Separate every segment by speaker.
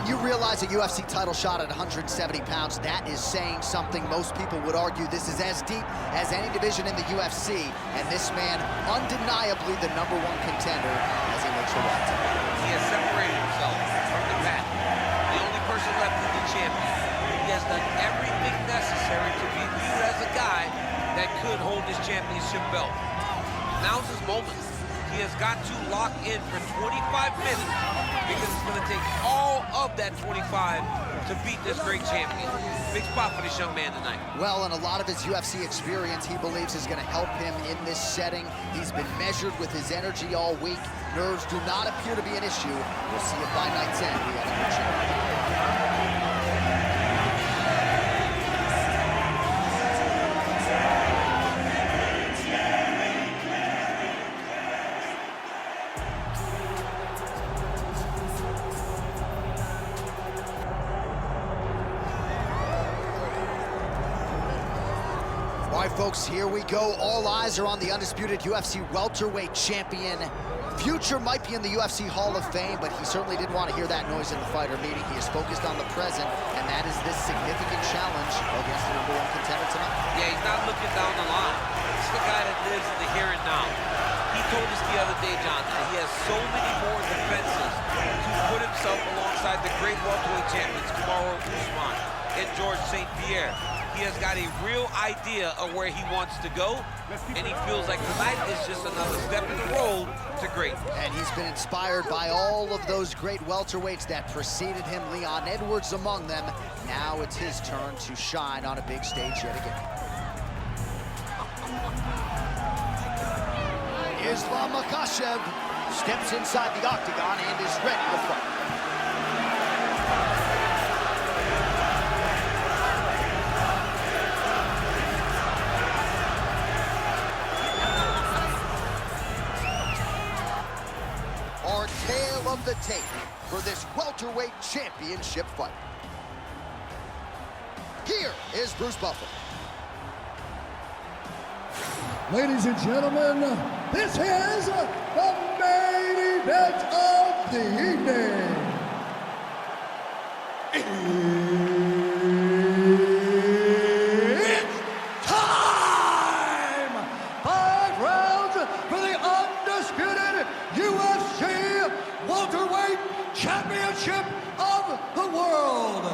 Speaker 1: when you realize a UFC title shot at 170 pounds, that is saying something. Most people would argue this is as deep as any division in the UFC, and this man, undeniably the #1 contender as he makes a run.
Speaker 2: He has separated himself from the pack. The only person left is the champion. He has done everything necessary to be viewed as a guy that could hold this championship belt. Now's his moment. He has got to lock in for 25 minutes because it's going to take all of that 25 to beat this great champion. Big spot for this young man tonight.
Speaker 1: Well, and a lot of his UFC experience he believes is going to help him in this setting. He's been measured with his energy all week. Nerves do not appear to be an issue. We'll see if by night's end we have a good champion. All right, folks, here we go. All eyes are on the undisputed UFC welterweight champion. Future might be in the UFC Hall of Fame, but he certainly didn't want to hear that noise in the fighter meeting. He is focused on the present, and that is this significant challenge against the #1 contender tonight.
Speaker 2: Yeah, he's not looking down the line. This is the guy that lives in the here and now. He told us the other day, John, that he has so many more defenses to put himself alongside the great welterweight champions, Kamaru Usman and George St. Pierre. He has got a real idea of where he wants to go, and he feels like tonight is just another step in the road to great.
Speaker 1: And he's been inspired by all of those great welterweights that preceded him, Leon Edwards among them. Now it's his turn to shine on a big stage yet again. Islam Makhachev steps inside the octagon and is ready to fight. Our tale of the tape for this welterweight championship fight. Here is Bruce Buffer.
Speaker 3: Ladies and gentlemen, this is the main event of the evening. It's time! 5 rounds for the undisputed UFC welterweight championship of the world.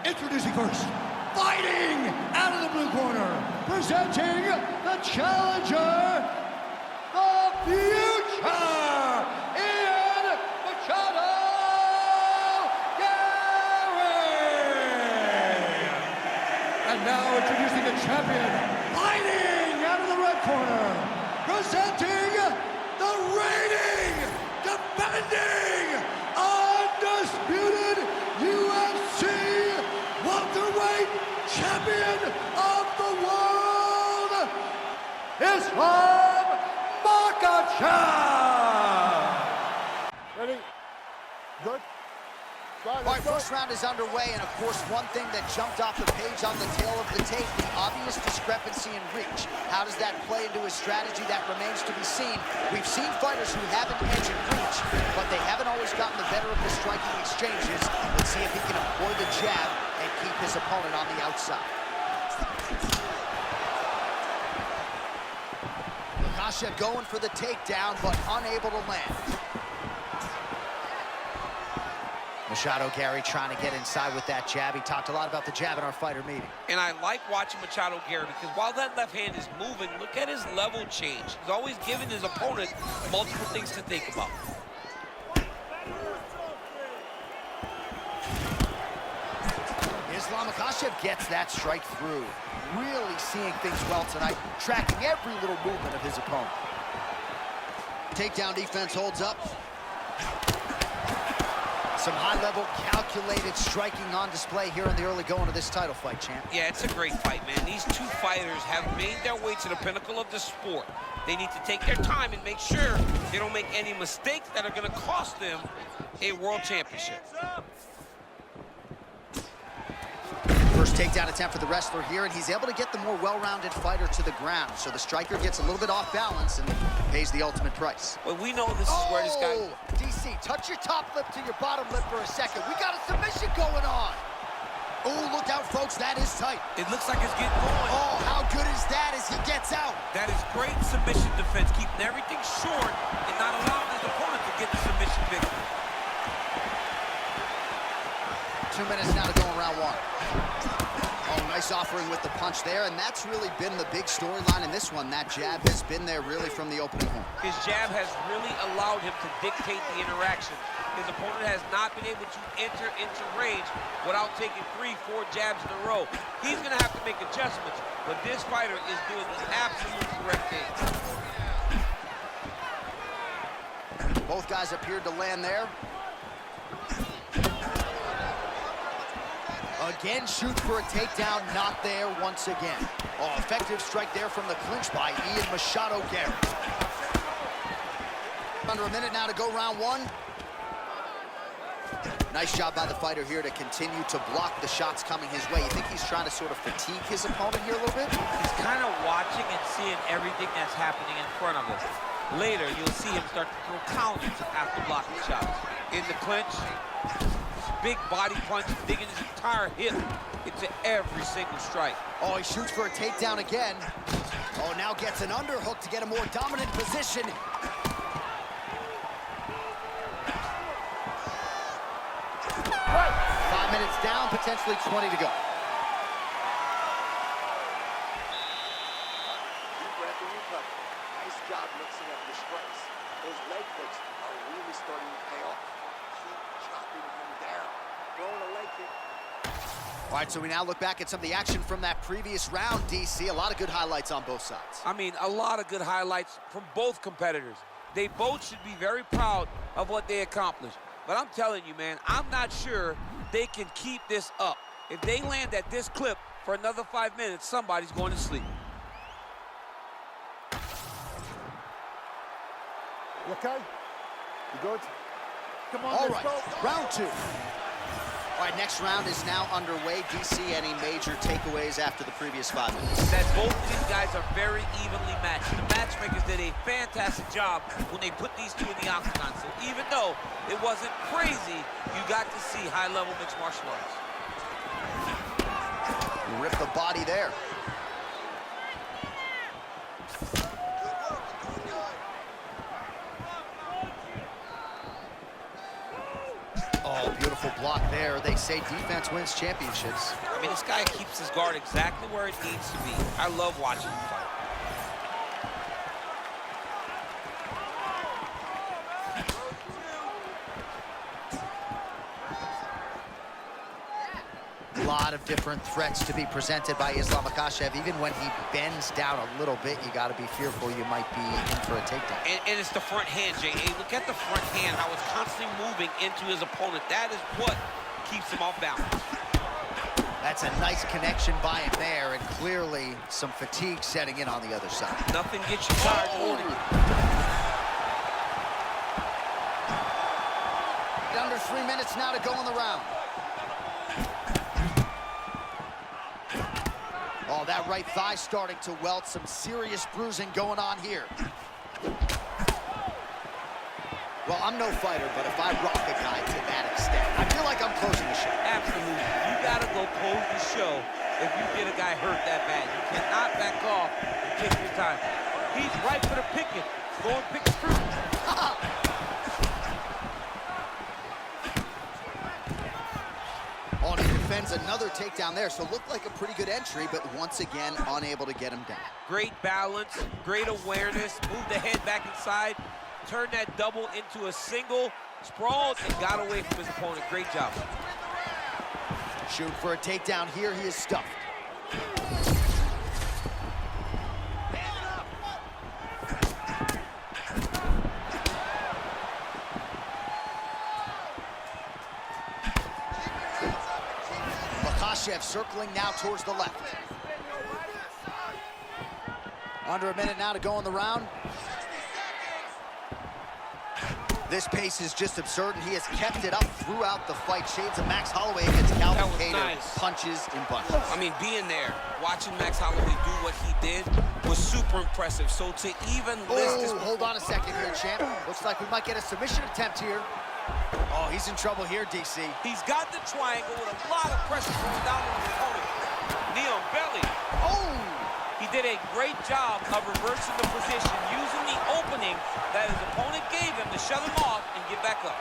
Speaker 3: Introducing first, fighting out of the blue corner, presenting the challenger, the future, Machado Garry. And now introducing the champion, fighting out of the red corner, presenting the reigning, defending, undisputed UFC welterweight champion of the world, Islam Makhachev.
Speaker 4: Ready? Good?
Speaker 1: All right, first round is underway, and of course, one thing that jumped off the page on the tail of the tape, the obvious discrepancy in reach. How does that play into his strategy? That remains to be seen. We've seen fighters who have an edge in reach, but they haven't always gotten the better of the striking exchanges. Let's see if he can employ the jab and keep his opponent on the outside. Makhachev going for the takedown, but unable to land. Machado Garry trying to get inside with that jab. He talked a lot about the jab in our fighter meeting.
Speaker 2: And I like watching Machado Garry because while that left hand is moving, look at his level change. He's always giving his opponent multiple things to think about.
Speaker 1: Islam Makhachev gets that strike through. Really seeing things well tonight, tracking every little movement of his opponent. Takedown defense holds up. Some high-level, calculated striking on display here in the early going of this title fight, champ.
Speaker 2: Yeah, it's a great fight, man. These two fighters have made their way to the pinnacle of the sport. They need to take their time and make sure they don't make any mistakes that are going to cost them a world championship.
Speaker 1: First takedown attempt for the wrestler here, and he's able to get the more well-rounded fighter to the ground. So the striker gets a little bit off balance and pays the ultimate price.
Speaker 2: Well, we know this is where this guy...
Speaker 1: DC, touch your top lip to your bottom lip for a second. We got a submission. Look out, folks, that is tight.
Speaker 2: It looks like it's getting going.
Speaker 1: Oh, how good is that as he gets out?
Speaker 2: That is great submission defense, keeping everything short and not allowing his opponent to get the submission victory.
Speaker 1: 2 minutes now to go in round one. Oh, nice offering with the punch there, and that's really been the big storyline in this one. That jab has been there really from the opening horn.
Speaker 2: His jab has really allowed him to dictate the interaction. His opponent has not been able to enter into range without taking 3-4 jabs in a row. He's going to have to make adjustments, but this fighter is doing the absolute correct thing.
Speaker 1: Both guys appeared to land there. Again, shoot for a takedown, not there once again. Oh, effective strike there from the clinch by Machado Garry. Under a minute now to go round one. Nice job by the fighter here to continue to block the shots coming his way. You think he's trying to sort of fatigue his opponent here a little bit?
Speaker 2: He's kind of watching and seeing everything that's happening in front of him. Later, you'll see him start to throw counters after blocking shots. In the clinch, big body punch, digging his entire hip into every single strike.
Speaker 1: Oh, he shoots for a takedown again. Oh, now gets an underhook to get a more dominant position. 5 minutes down, potentially 20 to go.
Speaker 4: Deep breath and recover. Nice job mixing up the strikes. Those leg kicks are really starting to pay off. Keep chopping him down. Throwing a leg kick.
Speaker 1: All right, so we now look back at some of the action from that previous round, DC. A lot of good highlights on both sides.
Speaker 2: I mean, a lot of good highlights from both competitors. They both should be very proud of what they accomplished. But I'm telling you, man, I'm not sure they can keep this up. If they land at this clip for another 5 minutes, somebody's going to sleep.
Speaker 4: You okay? You good? Come on,
Speaker 1: All
Speaker 4: let's
Speaker 1: right,
Speaker 4: go.
Speaker 1: round two. All right, next round is now underway. DC, any major takeaways after the previous 5 minutes?
Speaker 2: That both of these guys are very evenly matched. The matchmakers did a fantastic job when they put these two in the octagon. So even though it wasn't crazy, you got to see high-level mixed martial arts.
Speaker 1: Rip the body there. Oh, beautiful block there. They say defense wins championships.
Speaker 2: I mean, this guy keeps his guard exactly where it needs to be. I love watching him fight.
Speaker 1: A lot of different threats to be presented by Islam Makhachev. Even when he bends down a little bit, you got to be fearful you might be in for a takedown.
Speaker 2: And it's the front hand, Jay. Hey, look at the front hand, how it's constantly moving into his opponent. That is what keeps him off balance.
Speaker 1: That's a nice connection by him there, and clearly some fatigue setting in on the other side.
Speaker 2: Nothing gets you tired more than
Speaker 1: Under 3 minutes now to go in the round. Oh, that right thigh starting to welt. Some serious bruising going on here. Well, I'm no fighter, but if I rock a guy to that extent, I feel like I'm closing the show.
Speaker 2: Absolutely. You gotta go close the show if you get a guy hurt that bad. You cannot back off and take your time. He's right for the picking. Go and pick the fruit.
Speaker 1: Oh, and he defends another takedown there, so it looked like a pretty good entry, but once again, unable to get him down.
Speaker 2: Great balance, great awareness, moved the head back inside, turned that double into a single, sprawled, and got away from his opponent. Great job.
Speaker 1: Shoot for a takedown here, he is stuffed. Makhachev circling now towards the left. Under a minute now to go in the round. This pace is just absurd, and he has kept it up throughout the fight. Shades of Max Holloway against Calvin Kattar.
Speaker 2: Nice.
Speaker 1: Punches and bunches.
Speaker 2: I mean, being there, watching Max Holloway do what he did was super impressive. So to even list this...
Speaker 1: Hold on a second here, champ. Looks like we might get a submission attempt here. Oh, he's in trouble here, DC.
Speaker 2: He's got the triangle with a lot of pressure going down on his opponent. Knee on belly.
Speaker 1: Oh!
Speaker 2: He did a great job of reversing the position, using the opening that his opponent gave him to shut him off and get back up.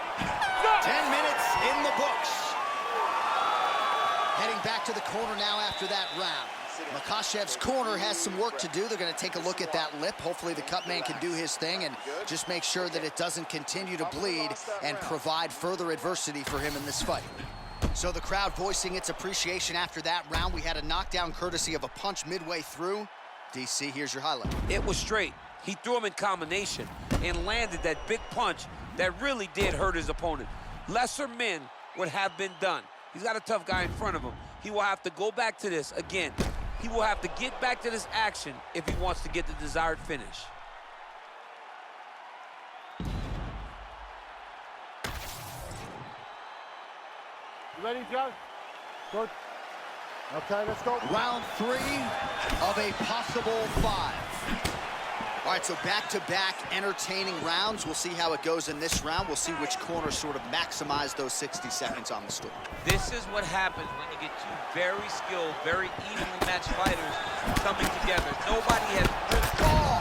Speaker 1: 10 minutes in the books. Heading back to the corner now after that round. Makhachev's corner has some work to do. They're going to take a look at that lip. Hopefully the cut man can do his thing and just make sure that it doesn't continue to bleed and provide further adversity for him in this fight. So the crowd voicing its appreciation after that round. We had a knockdown courtesy of a punch midway through. DC, here's your highlight.
Speaker 2: It was straight. He threw him in combination and landed that big punch that really did hurt his opponent. Lesser men would have been done. He's got a tough guy in front of him. He will have to go back to this again. He will have to get back to this action if he wants to get the desired finish.
Speaker 3: You ready, John? Good. Okay, let's go.
Speaker 1: Round 3 of a possible 5. All right, so back-to-back entertaining rounds. We'll see how it goes in this round. We'll see which corner sort of maximize those 60 seconds on the stool.
Speaker 2: This is what happens when you get two very skilled, very evenly matched fighters coming together. Nobody has really...
Speaker 1: Oh!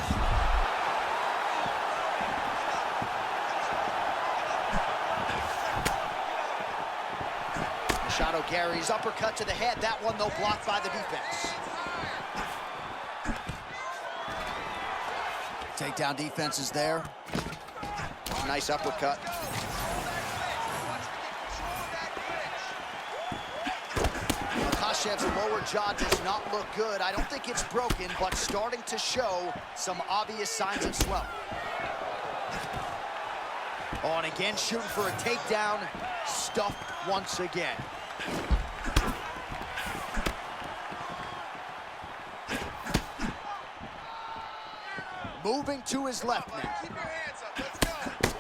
Speaker 1: Machado Garry's uppercut to the head. That one, though, blocked by the defense. Takedown defense is there. Nice uppercut. Makhachev's lower jaw does not look good. I don't think it's broken, but starting to show some obvious signs of swelling. Oh, and again, shooting for a takedown. Stuffed once again. Moving to his left now.
Speaker 4: Keep your hands up. Let's go.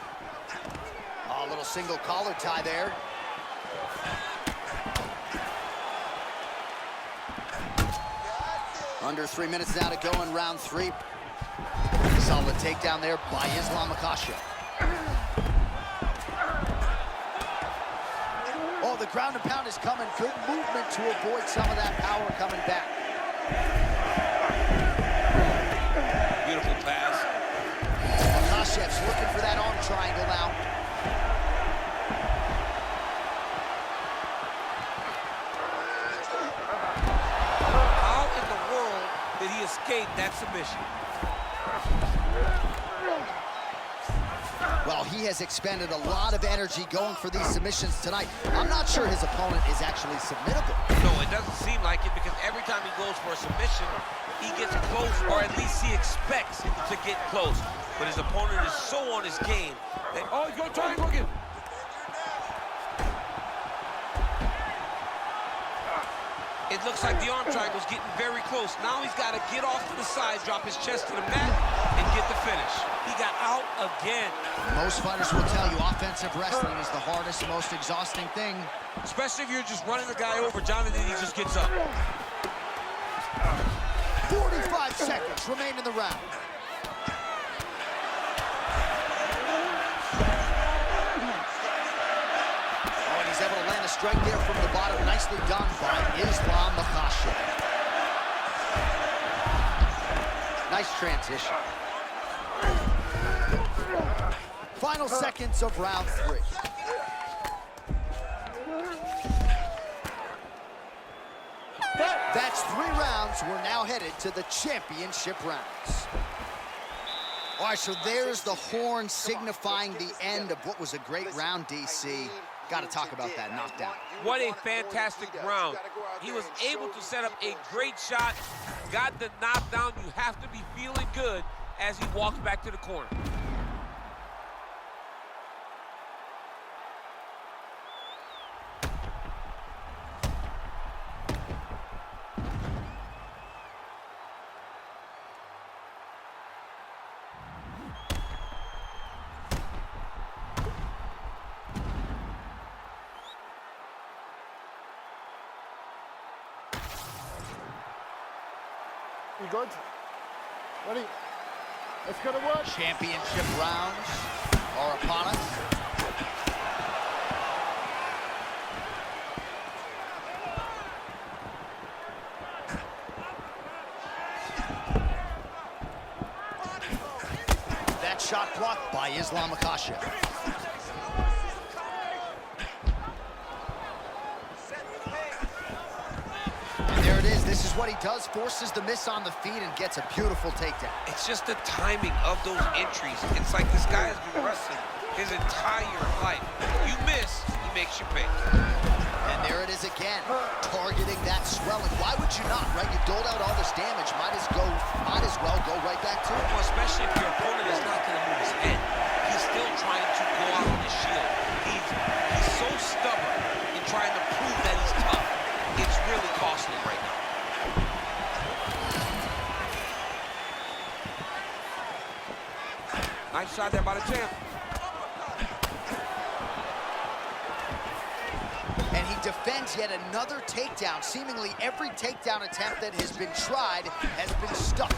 Speaker 1: Oh, a little single collar tie there. Under 3 minutes now to go in round 3. Solid takedown there by Islam Makhachev. Oh, the ground and pound is coming. Good movement to avoid some of that power coming back.
Speaker 2: Beautiful pass.
Speaker 1: Makhachev's looking for that arm triangle now.
Speaker 2: How in the world did he escape that submission?
Speaker 1: Well, he has expended a lot of energy going for these submissions tonight. I'm not sure his opponent is actually submittable.
Speaker 2: No, it doesn't seem like it because every time he goes for a submission, he gets close, or at least he expects to get close. But his opponent is so on his game that... Oh, he's going to try and hook him. It looks like the arm triangle's getting very close. Now he's got to get off to the side, drop his chest to the mat, and get the finish. He got out again.
Speaker 1: Most fighters will tell you offensive wrestling is the hardest, most exhausting thing.
Speaker 2: Especially if you're just running the guy over, Jonathan, he just gets up.
Speaker 1: 45 seconds remain in the round. Oh, and he's able to land a strike there from the bottom. Nicely done by Islam Makhachev. Nice transition. Final seconds of round 3. That's 3 rounds. We're now headed to the championship rounds. All right, so there's the horn signifying the end of what was a great round, DC. Got to talk about that knockdown.
Speaker 2: What a fantastic round. He was able to set up a great shot, got the knockdown. You have to be feeling good as he walks back to the corner.
Speaker 3: You good? Ready? Let's get to work.
Speaker 1: Championship rounds are upon us. shot blocked by Islam Makhachev. And there it is. This is what he does. Forces the miss on the feet and gets a beautiful takedown.
Speaker 2: It's just the timing of those entries. It's like this guy has been wrestling his entire life. You miss, he makes you pay.
Speaker 1: And there it is again, targeting that swelling. Why would you not, right? You doled out all this damage. Might as well go right back to it.
Speaker 2: Well, especially if your opponent is not going to move his head. He's still trying to go out on his shield. He's so stubborn in trying to prove that he's tough. It's really costly right now. Nice shot there by the champ.
Speaker 1: And he defends yet another takedown. Seemingly every takedown attempt that has been tried has been stuck.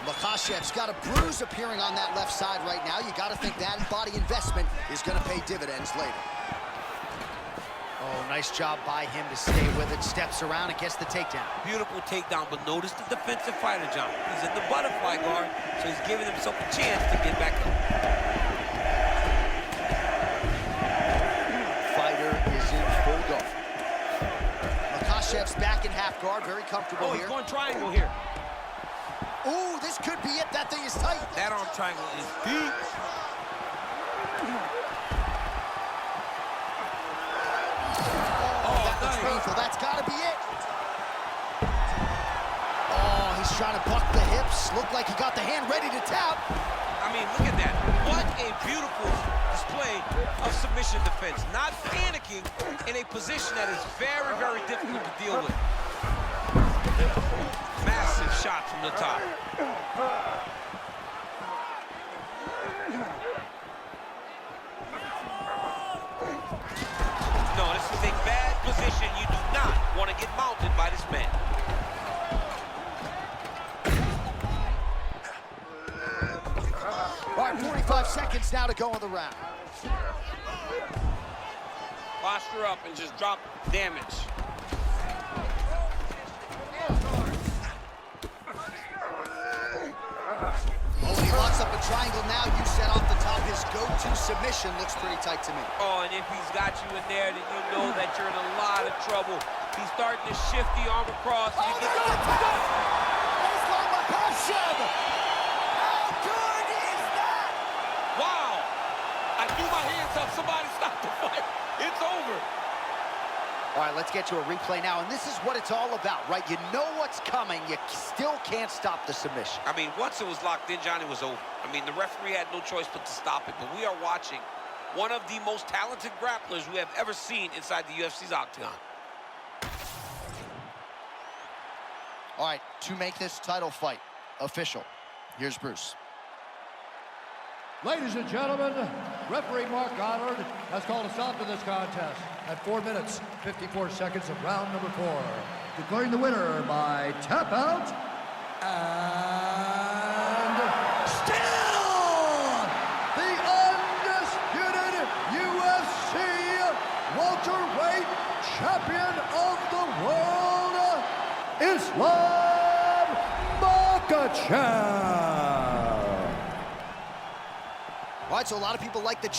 Speaker 1: Makhachev's got a bruise appearing on that left side right now. You got to think that body investment is going to pay dividends later. Oh, nice job by him to stay with it. Steps around and gets the takedown.
Speaker 2: Beautiful takedown, but notice the defensive fighter, John. He's in the butterfly guard, so he's giving himself a chance to get back up.
Speaker 1: Fighter is in full guard. Makhachev's back in half guard, very comfortable here.
Speaker 2: He's going triangle here.
Speaker 1: Ooh, this could be it. That thing is tight.
Speaker 2: That arm triangle is deep.
Speaker 1: That's painful. That's got to be it. Oh, he's trying to buck the hips. Looked like he got the hand ready to tap.
Speaker 2: I mean, look at that. What a beautiful display of submission defense. Not panicking in a position that is very, very difficult to deal with. Massive shot from the top. No, this is a bad position. You do not want to get mounted by this man.
Speaker 1: All right, 45 seconds now to go in the round.
Speaker 2: Posture up and just drop damage.
Speaker 1: Oh, he locks up a triangle now. You set off the top. His go-to submission looks pretty tight to me.
Speaker 2: Oh, and if he's got you in there, then you know that you're in a lot of trouble. He's starting to shift the arm across.
Speaker 1: Oh, the Islam Makhachev! How good is that?
Speaker 2: Wow! I threw my hands up. Somebody stop the fight. It's over.
Speaker 1: All right, let's get to a replay now, and this is what it's all about, right? You know what's coming. You still can't stop the submission.
Speaker 2: I mean, once it was locked in, John, it was over. I mean, the referee had no choice but to stop it, but we are watching one of the most talented grapplers we have ever seen inside the UFC's octagon.
Speaker 1: All right, to make this title fight official, here's Bruce.
Speaker 3: Ladies and gentlemen, referee Mark Goddard has called a stop to this contest at 4 minutes, 54 seconds of round number 4. Declaring the winner by tap out, and still the undisputed UFC welterweight champion of the world, Islam Makhachev.
Speaker 1: All right, so a lot of people like the